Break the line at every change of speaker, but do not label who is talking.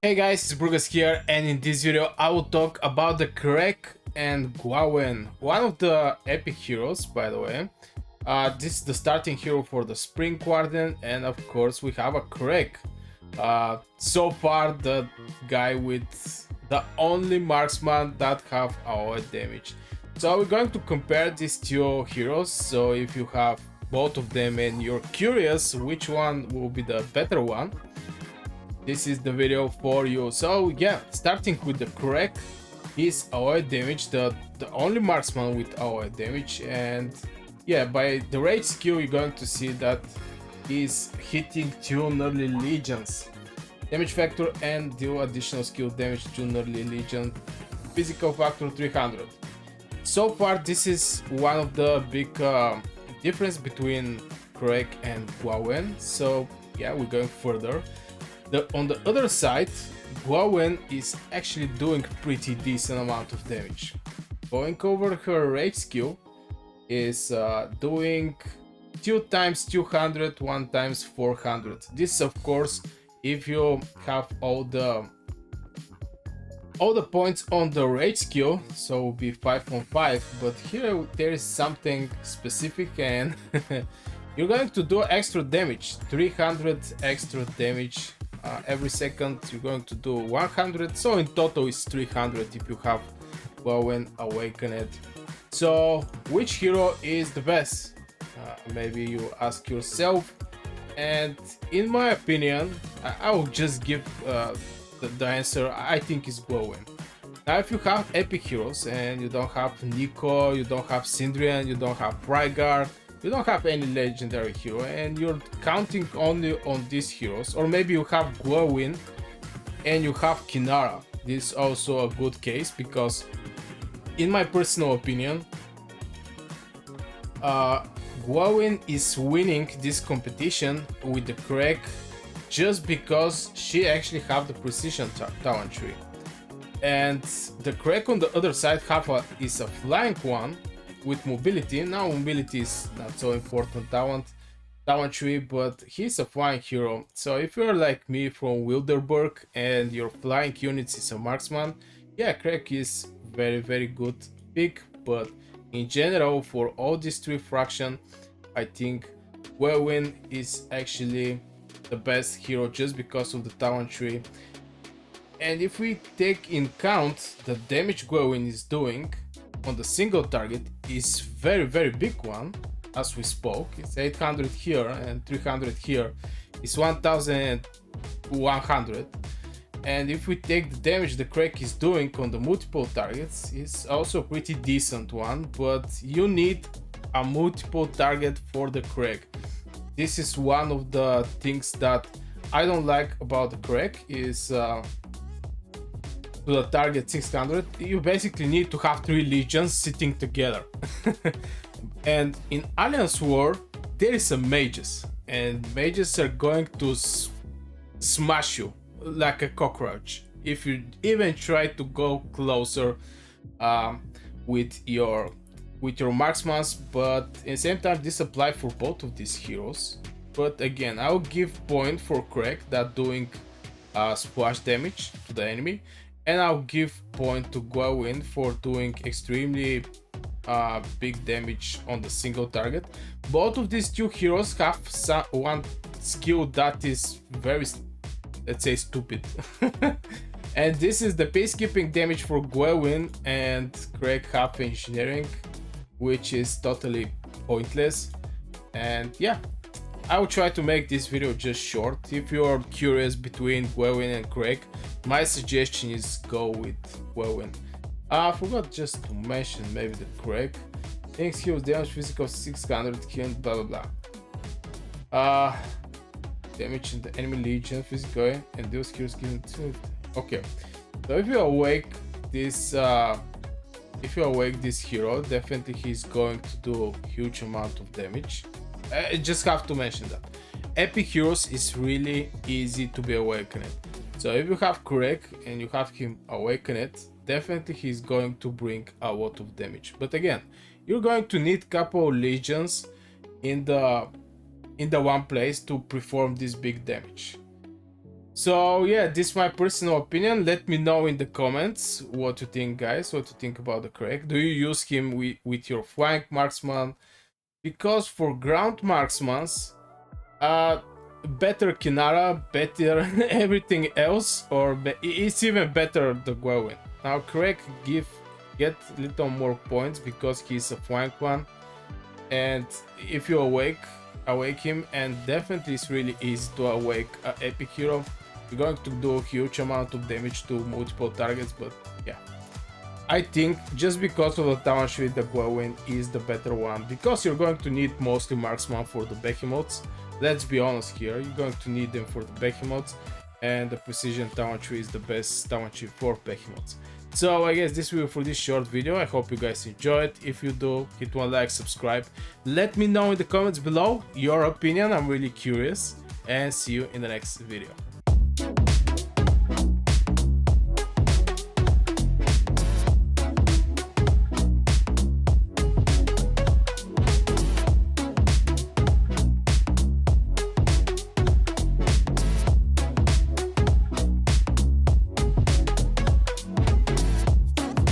Hey guys, it's Brugas here, and in this video I will talk about the Kregg and Gwanwyn, one of the epic heroes, by the way. This is the starting hero for the Spring Warden, and of course we have a Kregg. So far the guy with the only marksman that have AoE damage. So we're going to compare these two heroes, so if you have both of them and you're curious which one will be the better one, this is the video for you. So yeah, starting with the Kregg, his AoE damage, the only marksman with AoE damage, and yeah, by the rage skill you're going to see that he's hitting 2 early legions. Damage factor and deal additional skill damage to early legion. Physical factor 300. So far this is one of the big difference between Kregg and Gwanwyn. So yeah, we're going further. On the other side, Gwanwyn is actually doing pretty decent amount of damage. Going over her rage skill is doing 2 times 200, 1 times 400. This of course if you have all the points on the rage skill, so it will be 5 on 5, but here there is something specific and you're going to do extra damage, 300 extra damage every second. You're going to do 100, so in total it's 300 if you have Gwanwyn Awakened. So which hero is the best? Maybe you ask yourself, and in my opinion I will just give the answer. I think is Gwanwyn. Now if you have epic heroes and you don't have Nico, you don't have Syndrian, you don't have Rygar, you don't have any legendary hero, and you're counting only on these heroes, or maybe you have Gwanwyn and you have Kinara. This is also a good case because in my personal opinion Gwanwyn is winning this competition with the Kregg just because she actually have the precision talent tree, and the Kregg on the other side is a flying one with mobility. Now mobility is not so important talent tree, but he's a flying hero. So if you're like me from Wilderburg and your flying units is a marksman, yeah, Kregg is very good pick. But in general, for all these three faction, I think Gwanwyn is actually the best hero just because of the talent tree. And if we take in count the damage Gwanwyn is doing on the single target is very big one, as we spoke. It's 800 here and 300 here. It's 1100. And if we take the damage the Kregg is doing on the multiple targets, it's also a pretty decent one, but you need a multiple target for the Kregg. This is one of the things that I don't like about the Kregg is to the target 600 you basically need to have 3 legions sitting together. And in Alliance War there is a mages, and mages are going to smash you like a cockroach if you even try to go closer with your marksmans. But at the same time this applies for both of these heroes. But again, I'll give point for Kregg that doing splash damage to the enemy, and I'll give point to Gwanwyn for doing extremely big damage on the single target. Both of these two heroes have one skill that is very, let's say, stupid. And this is the peacekeeping damage for Gwanwyn, and Kregg have engineering, which is totally pointless. And yeah, I will try to make this video just short. If you're curious between Gwanwyn and Kregg, my suggestion is go with Gwanwyn. I forgot just to mention maybe the Kregg. Thanks heals damage physical 600 kill blah blah blah. Damage in the enemy legion physical and deals heals given to. Okay, so if you awake this hero, definitely he's going to do a huge amount of damage. I just have to mention that epic heroes is really easy to be awakened. So if you have Kregg and you have him awakened, definitely he's going to bring a lot of damage. But again, you're going to need couple legions in the one place to perform this big damage. So yeah, this is my personal opinion. Let me know in the comments what you think, guys. What you think about the Kregg. Do you use him with your flank marksman? Because for ground marksmans, better Kinara, better everything else, or it's even better the Gwanwyn. Now Kregg get little more points because he's a flank one, and if you awake him, and definitely it's really easy to awake an epic hero. You're going to do a huge amount of damage to multiple targets, but yeah. I think just because of the talent tree, the Gwanwyn is the better one, because you're going to need mostly marksman for the Behemoths. Let's be honest here, you're going to need them for the Behemoths, and the precision talent tree is the best talent tree for Behemoths. So I guess this will be for this short video. I hope you guys enjoyed. If you do, hit one like, subscribe. Let me know in the comments below your opinion. I'm really curious, and see you in the next video.